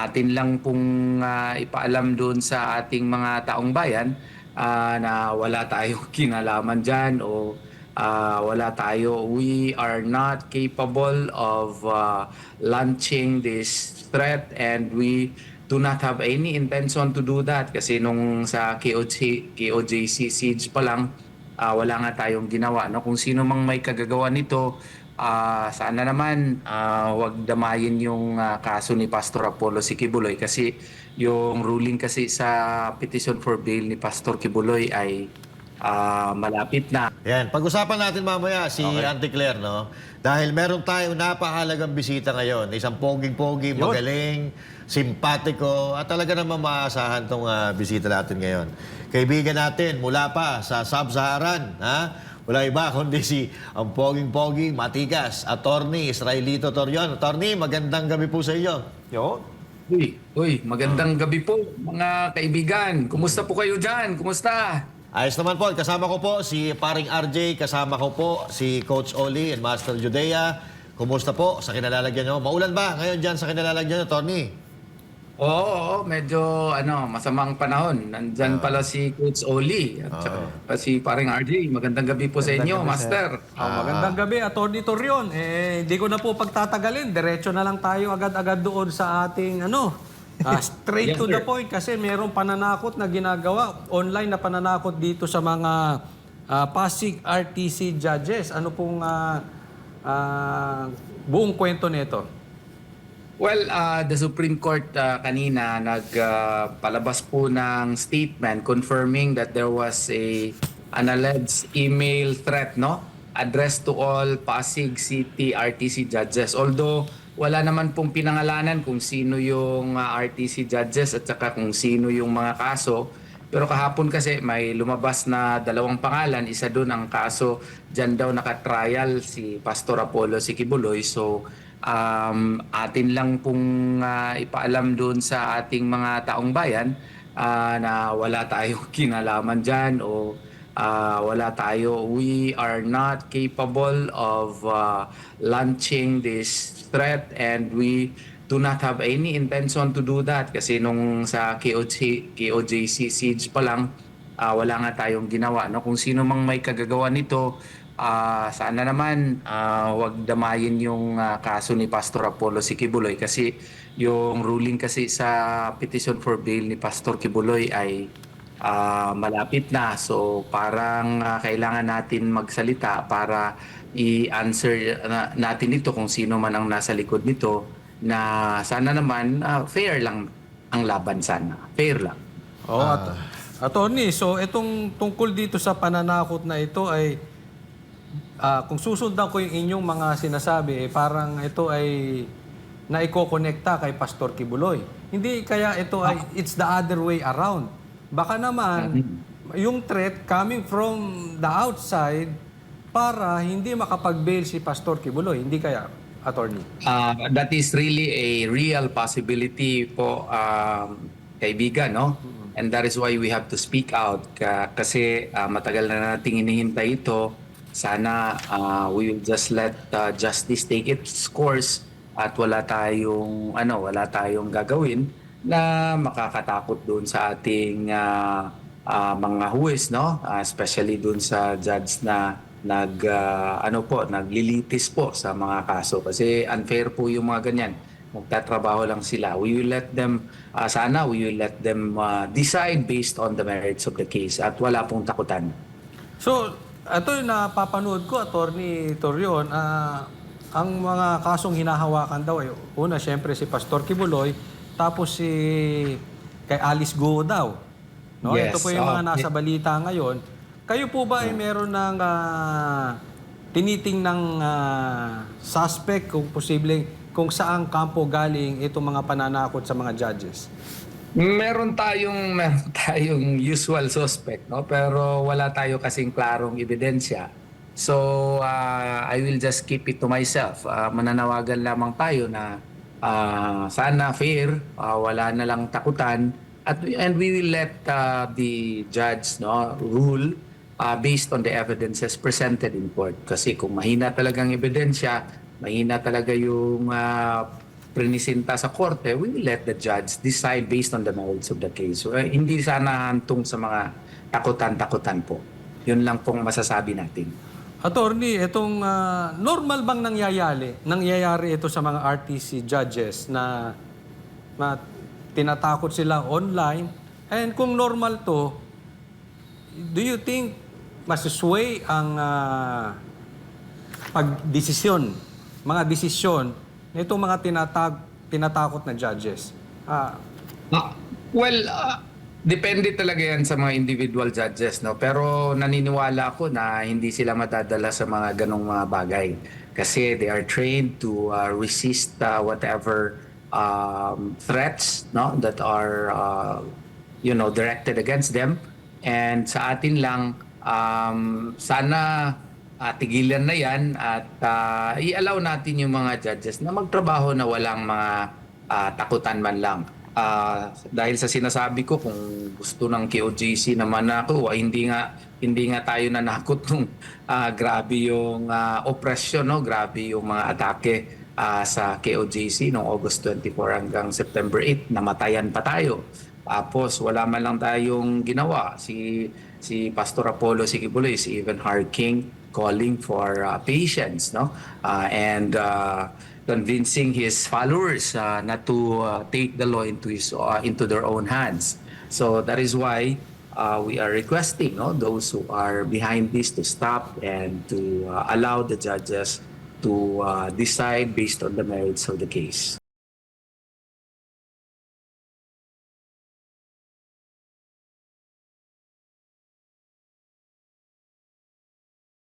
atin lang pong ipaalam doon sa ating mga taong bayan na wala tayong kinalaman dyan o wala tayo. We are not capable of launching this threat and we do not have any intention to do that kasi nung sa KOJC siege pa lang, wala nga tayong ginawa. No? Kung sino mang may kagagawa nito, sana naman wag damayin yung kaso ni Pastor Apollo si Kibuloy kasi yung ruling kasi sa petition for bail ni Pastor Kibuloy ay malapit na. Yan, pag-usapan natin mamaya si Okay. Auntie Claire, no? Dahil meron tayong napakahalagang bisita ngayon. Isang poging-pogi, Yun. magaling, simpatiko, at talaga naman maasahan tong bisita natin ngayon. Kaibigan natin mula pa sa Sub-Saharan, ha? Wala iba kundi si ang poging-pogi, matigas, Attorney Israelito Torion. Attorney, magandang gabi po sa iyo. Yun. Uy, magandang gabi po mga kaibigan. Kumusta po kayo dyan? Kumusta? Ayos naman po, kasama ko po si paring RJ, kasama ko po si Coach Oli and Master Judea. Kumusta po sa kinalalagyan nyo? Maulan ba ngayon dyan sa kinalalagyan nyo, Tony? Oo, medyo masamang panahon. Nandyan pala si Coach Oli at saka pa si paring RJ. Magandang gabi po sa inyo, Magandang gabi, Master. Magandang gabi, Atty. Torion. Hindi ko na po pagtatagalin. Diretso na lang tayo agad-agad doon sa ating straight Yes, to the sir. point kasi merong pananakot na ginagawa. Online na pananakot dito sa mga Pasig RTC judges. Ano pong buong kwento nito? Well, the Supreme Court kanina nagpalabas po ng statement confirming that there was an alleged email threat, no, addressed to all Pasig City RTC judges. Although wala naman pong pinangalanan kung sino yung RTC judges at saka kung sino yung mga kaso. Pero kahapon kasi may lumabas na dalawang pangalan. Isa doon ang kaso, dyan daw nakatrial si Pastor Apollo si Kibuloy. So atin lang pong ipaalam doon sa ating mga taong bayan na wala tayong kinalaman dyan o wala tayo. We are not capable of launching this threat and we do not have any intention to do that kasi nung sa KOJC siege pa lang, wala nga tayong ginawa. No? Kung sino mang may kagagawa nito, sana naman wag damayin yung kaso ni Pastor Apollo si Kibuloy kasi yung ruling kasi sa petition for bail ni Pastor Kibuloy ay malapit na. So parang kailangan natin magsalita para i-answer natin ito kung sino man ang nasa likod nito na sana naman fair lang ang laban sana. Fair lang. Attorney, so itong tungkol dito sa pananakot na ito ay kung susundan ko yung inyong mga sinasabi, parang ito ay naiko-connecta kay Pastor Kibuloy. Hindi kaya ito ay it's the other way around. Baka naman yung threat coming from the outside para hindi makapag-bail si Pastor Kibuloy. Hindi kaya, Attorney? That is really a real possibility po, kaibigan, no? And that is why we have to speak out kasi matagal na nating inihintay ito. Sana we will just let justice take its course at wala tayong gagawin na makakatakot doon sa ating mga huwes, no? Especially doon sa judge na naglilitis po sa mga kaso kasi unfair po yung mga ganyan. Magtatrabaho lang sila. We will let them decide based on the merits of the case at wala pong takutan. So, ito yung napapanood ko, Attorney Torion, ang mga kasong hinahawakan daw ay una, syempre si Pastor Kibuloy, tapos si kay Alice Go daw. No? Yes. Ito po yung mga nasa balita ngayon. Kayo po ba ay meron ng tinitingnang suspect kung posibleng kung saang kampo galing itong mga pananakot sa mga judges? Meron tayong usual suspect, no? Pero wala tayo kasing klarong ebidensya. So I will just keep it to myself. Mananawagan lamang tayo na sana fair, wala na lang takutan and we will let the judge, no, rule based on the evidences presented in court. Kasi kung mahina talagang ebidensya, mahina talaga yung prinisinta sa korte, we will let the judge decide based on the merits of the case. So, hindi sana hantong sa mga takutan-takutan po. Yun lang pong masasabi natin. Attorney, itong normal bang nangyayari ito sa mga RTC judges na tinatakot sila online? And kung normal to, do you think masasway ang mga desisyon nitong mga tinatakot na judges? Well, depende talaga yan sa mga individual judges, no? Pero naniniwala ako na hindi sila matadala sa mga ganong mga bagay. Kasi they are trained to resist whatever threats, no, that are directed against them. And sa atin lang, sana tigilan na yan at i-allow natin yung mga judges na magtrabaho na walang mga takutan man lang. Dahil sa sinasabi ko, kung gusto ng KOJC naman ako, hindi nga tayo nanakot nung grabe yung oppression, no? Grabe yung mga atake sa KOJC noong August 24 hanggang September 8, namatayan pa tayo. Tapos wala man lang tayong ginawa. Si Pastor Apollo Sikibuloy is even harking, calling for patience, no? And convincing his followers not to take the law into their own hands. So that is why we are requesting, no, those who are behind this to stop and to allow the judges to decide based on the merits of the case.